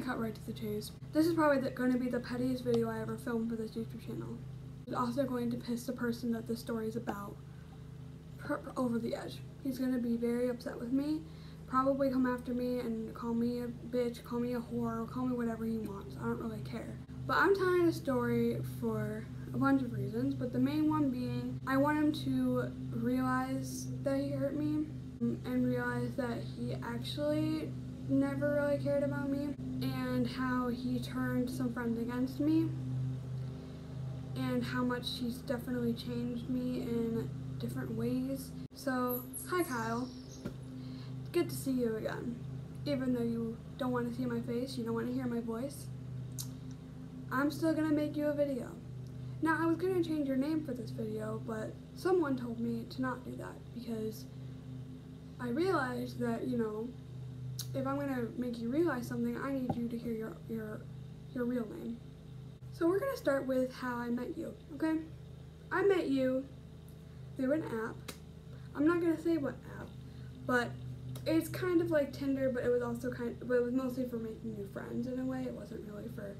cut right to the chase. This is probably going to be the pettiest video I ever filmed for this YouTube channel. It's also going to piss the person that this story is about over the edge. He's going to be very upset with me, probably come after me and call me a bitch, call me a whore, call me whatever he wants. I don't really care. But I'm telling the story for a bunch of reasons, but the main one being I want him to realize that he hurt me and realize that he actually never really cared about me, and how he turned some friends against me, and how much he's definitely changed me in different ways. So, hi Kyle. Good to see you again. Even though you don't want to see my face, you don't want to hear my voice, I'm still gonna make you a video. Now, I was gonna change your name for this video, but someone told me to not do that because I realized that, you know, if I'm gonna make you realize something, I need you to hear your real name. So we're gonna start with how I met you, okay? I met you through an app. I'm not gonna say what app, but it's kind of like Tinder, but it was also but it was mostly for making new friends in a way. It wasn't really for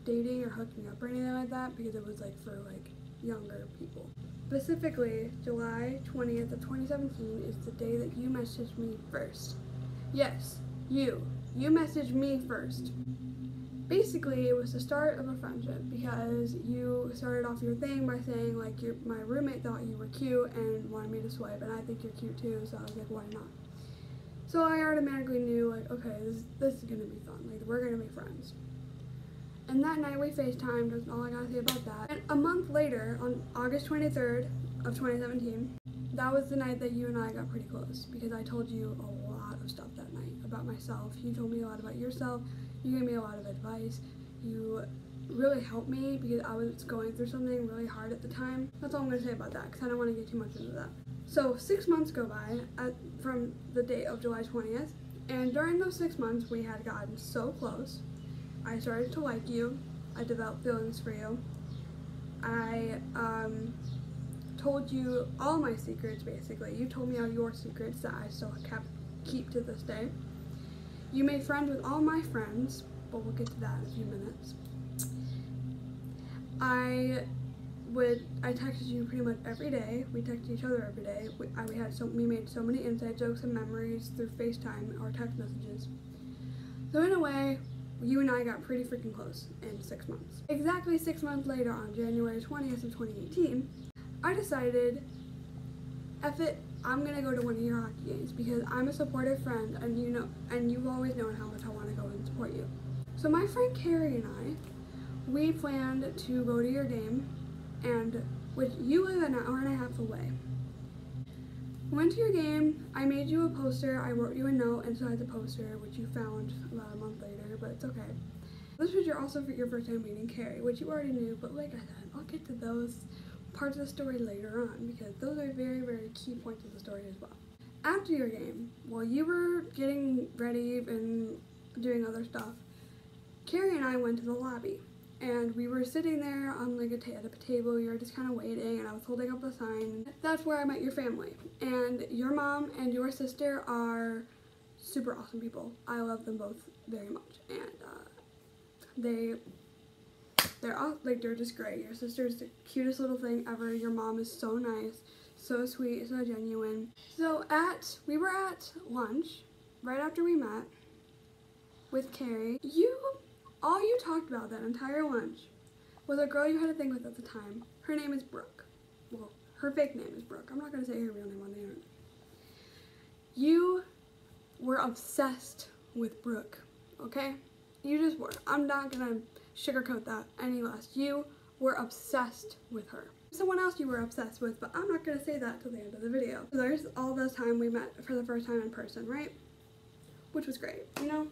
dating or hooking up or anything like that, because it was like for like younger people. Specifically, July 20th of 2017 is the day that you messaged me first. Yes, you messaged me first. Basically, it was the start of a friendship because you started off your thing by saying like my roommate thought you were cute and wanted me to swipe, and I think you're cute too, so I was like, why not? So I automatically knew like, okay, this is gonna be fun, like we're gonna be friends. And that night we FaceTimed, that's all I gotta say about that. And a month later, on August 23rd of 2017, that was the night that you and I got pretty close, because I told you a lot of stuff that night about myself. You told me a lot about yourself, you gave me a lot of advice, you really helped me because I was going through something really hard at the time. That's all I'm gonna say about that, because I don't want to get too much into that. So 6 months go by from the date of July 20th, and during those 6 months we had gotten so close. I started to like you, I developed feelings for you, I told you all my secrets basically. You told me all your secrets that I still keep to this day. You made friends with all my friends, but we'll get to that in a few minutes. I texted you pretty much every day. We texted each other every day. We made so many inside jokes and memories through FaceTime or text messages. So in a way, you and I got pretty freaking close in 6 months. Exactly 6 months later, on January 20th of 2018, I decided, F it, I'm gonna go to one of your hockey games because I'm a supportive friend, and you've always known how much I want to go and support you. So my friend Carrie and I, we planned to go to your game, and you live an hour and a half away. Went to your game, I made you a poster, I wrote you a note inside the poster, which you found about a month later, but it's okay. This was your first time meeting Carrie, which you already knew, but like I said, I'll get to those parts of the story later on, because those are very, very key points of the story as well. After your game, while you were getting ready and doing other stuff, Carrie and I went to the lobby. And we were sitting there on like at a table, you were just kind of waiting, and I was holding up a sign. That's where I met your family. And your mom and your sister are super awesome people. I love them both very much. And they're just great. Your sister's the cutest little thing ever. Your mom is so nice, so sweet, so genuine. So we were at lunch right after we met with Carrie. All you talked about that entire lunch was a girl you had a thing with at the time. Her name is Brooke. Well, her fake name is Brooke. I'm not going to say her real name on the internet. You were obsessed with Brooke, okay? You just were. I'm not going to sugarcoat that any less. You were obsessed with her. Someone else you were obsessed with, but I'm not going to say that till the end of the video. So there's all this time we met for the first time in person, right? Which was great, you know?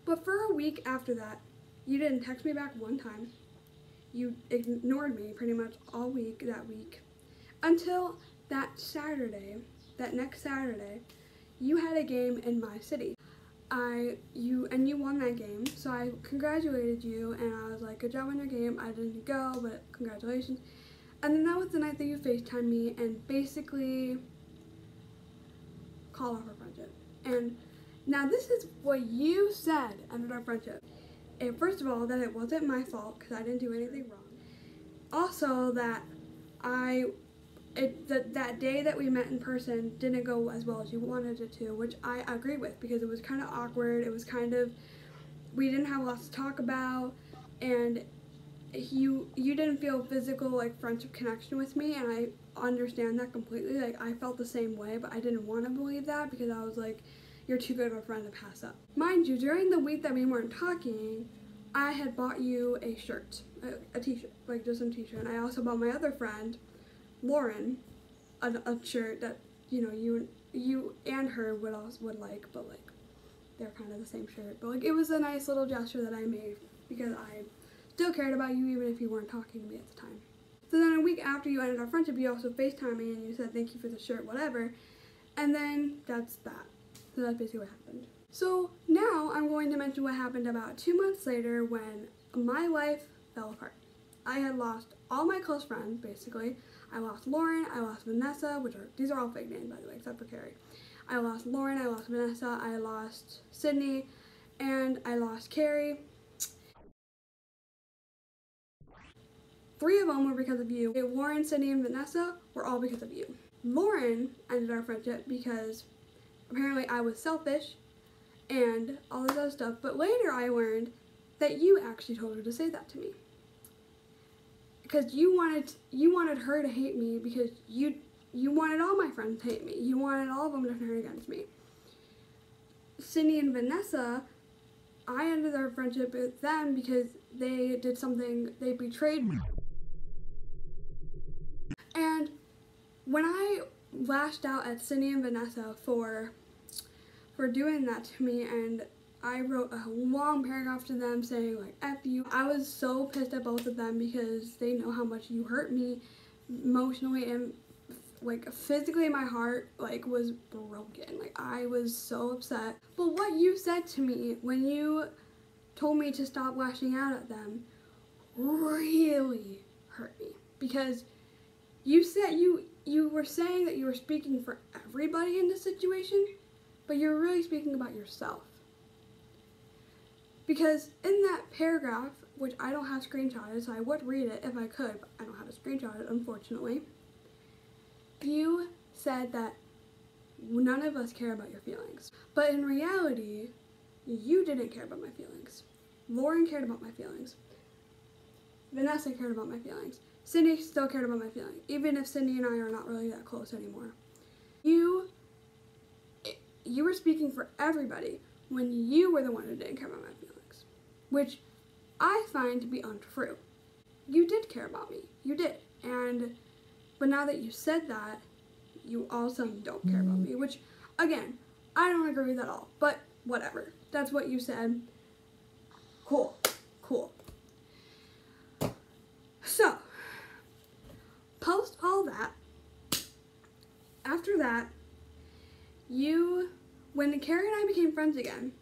But for a week after that, you didn't text me back one time. You ignored me pretty much all week that week. Until that next Saturday, you had a game in my city. You won that game, so I congratulated you, and I was like, good job on your game. I didn't go, but congratulations. And then that was the night that you FaceTimed me and basically called off our friendship. And Now this is what you said ended our friendship. And first of all, that it wasn't my fault because I didn't do anything wrong. Also, that that day that we met in person didn't go as well as you wanted it to, which I agree with because it was kind of awkward. It was kind of, we didn't have lots to talk about, and you didn't feel physical like friendship connection with me, and I understand that completely. Like, I felt the same way, but I didn't want to believe that because I was like, you're too good of a friend to pass up. Mind you, during the week that we weren't talking, I had bought you a shirt, a t-shirt, like just a t-shirt, and I also bought my other friend, Lauren, a shirt that, you know, you and her would like, but like they're kind of the same shirt. But like, it was a nice little gesture that I made because I still cared about you even if you weren't talking to me at the time. So then a week after you ended our friendship, you also FaceTimed me and you said thank you for the shirt, whatever. And then that's that. So that's basically what happened. So now I'm going to mention what happened about 2 months later when my life fell apart. I had lost all my close friends, basically. I lost Lauren, I lost Vanessa, these are all fake names, by the way, except for Carrie. I lost Lauren, I lost Vanessa, I lost Sydney, and I lost Carrie. 3 of them were because of you. Lauren, Sydney, and Vanessa were all because of you. Lauren ended our friendship because apparently I was selfish and all this other stuff, but later I learned that you actually told her to say that to me. Because you wanted her to hate me because you wanted all my friends to hate me. You wanted all of them to turn against me. Sydney and Vanessa, I ended their friendship with them because they did something, they betrayed me. And when I lashed out at Sydney and Vanessa for doing that to me, and I wrote a long paragraph to them saying like F you. I was so pissed at both of them because they know how much you hurt me emotionally, and like physically my heart like was broken. Like, I was so upset. But what you said to me when you told me to stop lashing out at them really hurt me, because you said you were saying that you were speaking for everybody in this situation, but you're really speaking about yourself. Because in that paragraph, which I don't have screenshotted, so I would read it if I could, but I don't have it screenshotted, unfortunately. You said that none of us care about your feelings. But in reality, you didn't care about my feelings. Lauren cared about my feelings. Vanessa cared about my feelings. Sydney still cared about my feelings, even if Sydney and I are not really that close anymore. You were speaking for everybody when you were the one who didn't care about my feelings, which I find to be untrue. You did care about me. You did. But now that you said that, you all of a sudden don't care about me, which, again, I don't agree with at all, but whatever. That's what you said. Cool. Cool. So, post all that, after that, when Carrie and I became friends again,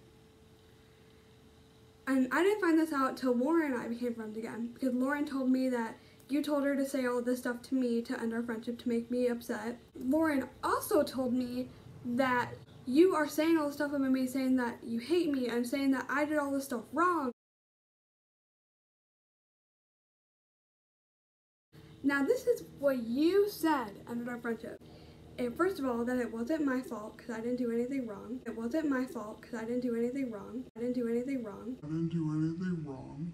and I didn't find this out till Lauren and I became friends again, because Lauren told me that you told her to say all this stuff to me to end our friendship, to make me upset. Lauren also told me that you are saying all this stuff about me, saying that you hate me and saying that I did all this stuff wrong. Now this is what you said ended our friendship. And first of all, that it wasn't my fault because I didn't do anything wrong. It wasn't my fault because I didn't do anything wrong. I didn't do anything wrong. I didn't do anything wrong.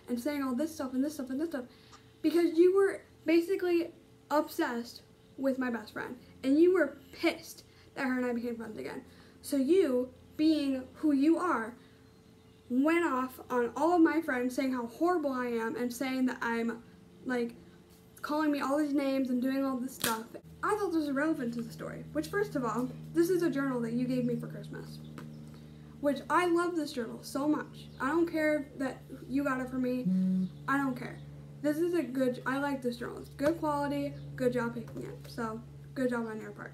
And saying all this stuff and this stuff and this stuff because you were basically obsessed with my best friend and you were pissed that her and I became friends again. So you, being who you are, went off on all of my friends saying how horrible I am and saying that I'm like calling me all these names and doing all this stuff. I thought this was irrelevant to the story, which first of all, this is a journal that you gave me for Christmas. Which I love this journal so much. I don't care that you got it for me. I don't care. This is I like this journal. It's good quality, good job picking it. So, good job on your part.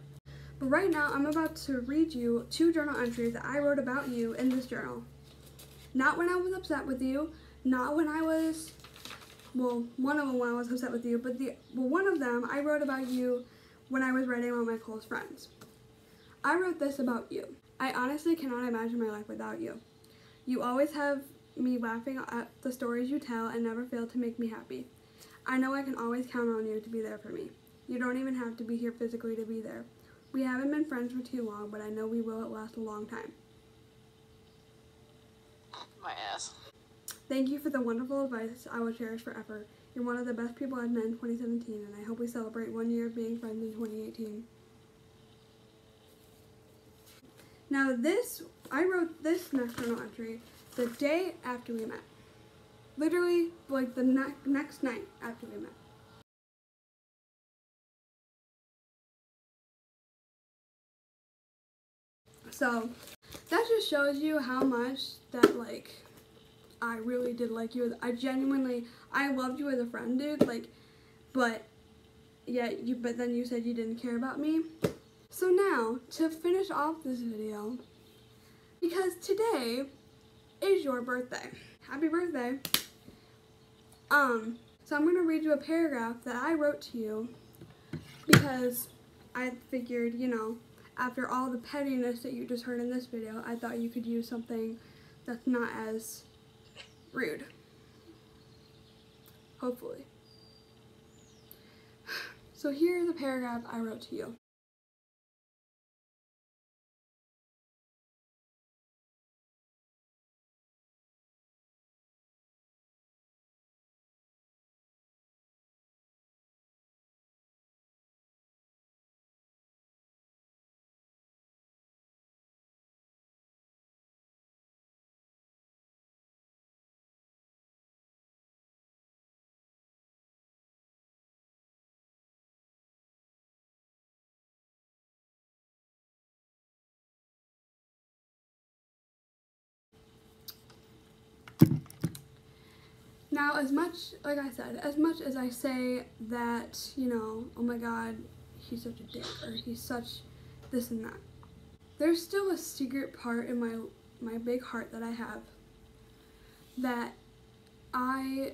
But right now, I'm about to read you 2 journal entries that I wrote about you in this journal. Not when I was upset with you, not when I was, well, one of them when I was upset with you, but one of them I wrote about you when I was writing about my close friends. I wrote this about you. I honestly cannot imagine my life without you. You always have me laughing at the stories you tell and never fail to make me happy. I know I can always count on you to be there for me. You don't even have to be here physically to be there. We haven't been friends for too long, but I know we will last a long time. My ass. Thank you for the wonderful advice I will cherish forever. You're one of the best people I've met in 2017, and I hope we celebrate 1 year of being friends in 2018. Now I wrote this next journal entry the day after we met. Literally, like the next night after we met. So, that just shows you how much that, like, I really did like you. I loved you as a friend, dude. Like, but then you said you didn't care about me. So now, to finish off this video, because today is your birthday. Happy birthday. So I'm gonna read you a paragraph that I wrote to you because I figured, you know, after all the pettiness that you just heard in this video, I thought you could use something that's not as rude. Hopefully. So here's a paragraph I wrote to you. Now, as much as I say that, you know, oh my god, he's such a dick, or he's such this and that, there's still a secret part in my big heart that I have that I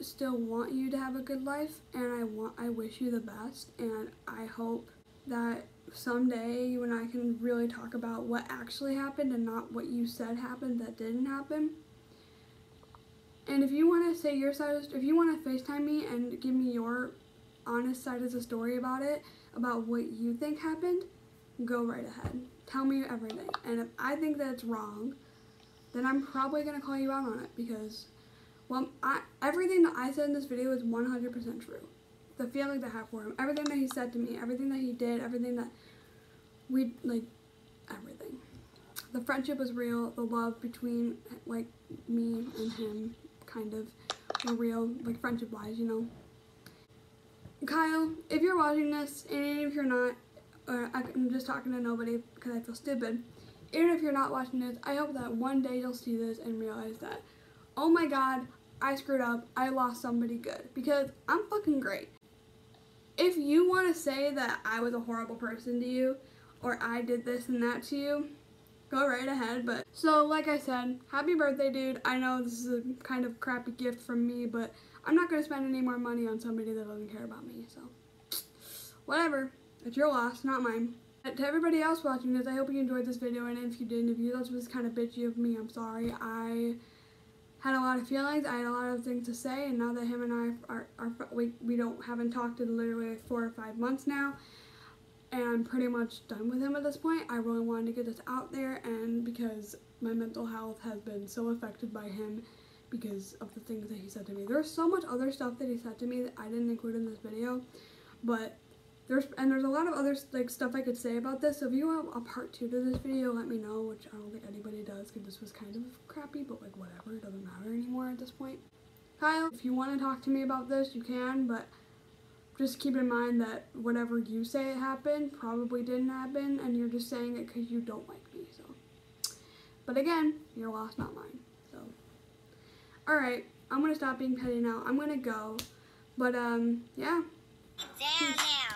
still want you to have a good life, and I wish you the best, and I hope that someday you and I can really talk about what actually happened and not what you said happened that didn't happen. And if you want to say your side, if you want to FaceTime me and give me your honest side of the story about it, about what you think happened, go right ahead. Tell me everything. And if I think that it's wrong, then I'm probably going to call you out on it because, well, everything that I said in this video is 100% true. The feelings I have for him, everything that he said to me, everything that he did, everything that we, like, everything. The friendship was real, the love between, like, me and him kind of were real, like, friendship-wise, you know. Kyle, if you're watching this, and if you're not, I'm just talking to nobody because I feel stupid, even if you're not watching this, I hope that one day you'll see this and realize that, oh my god, I screwed up, I lost somebody good, because I'm fucking great. If you want to say that I was a horrible person to you, or I did this and that to you, go right ahead. But so, like I said, happy birthday, dude. I know this is a kind of crappy gift from me, but I'm not going to spend any more money on somebody that doesn't care about me, so whatever. It's your loss, not mine. But to everybody else watching this, I hope you enjoyed this video, and if you didn't, if you thought this was kind of bitchy of me, I'm sorry. I had a lot of feelings, I had a lot of things to say, and now that him and I haven't talked in literally like 4 or 5 months now, and I'm pretty much done with him at this point. I really wanted to get this out there, and because my mental health has been so affected by him because of the things that he said to me. There's so much other stuff that he said to me that I didn't include in this video, but there's a lot of other like stuff I could say about this. So if you want a part 2 to this video, let me know, which I don't think anybody does because this was kind of crappy, but like whatever, it doesn't matter anymore at this point. Kyle, if you want to talk to me about this, you can, but just keep in mind that whatever you say happened probably didn't happen, and you're just saying it because you don't like me, so. But again, your loss, not mine, so. Alright, I'm going to stop being petty now. I'm going to go, but yeah. Down now.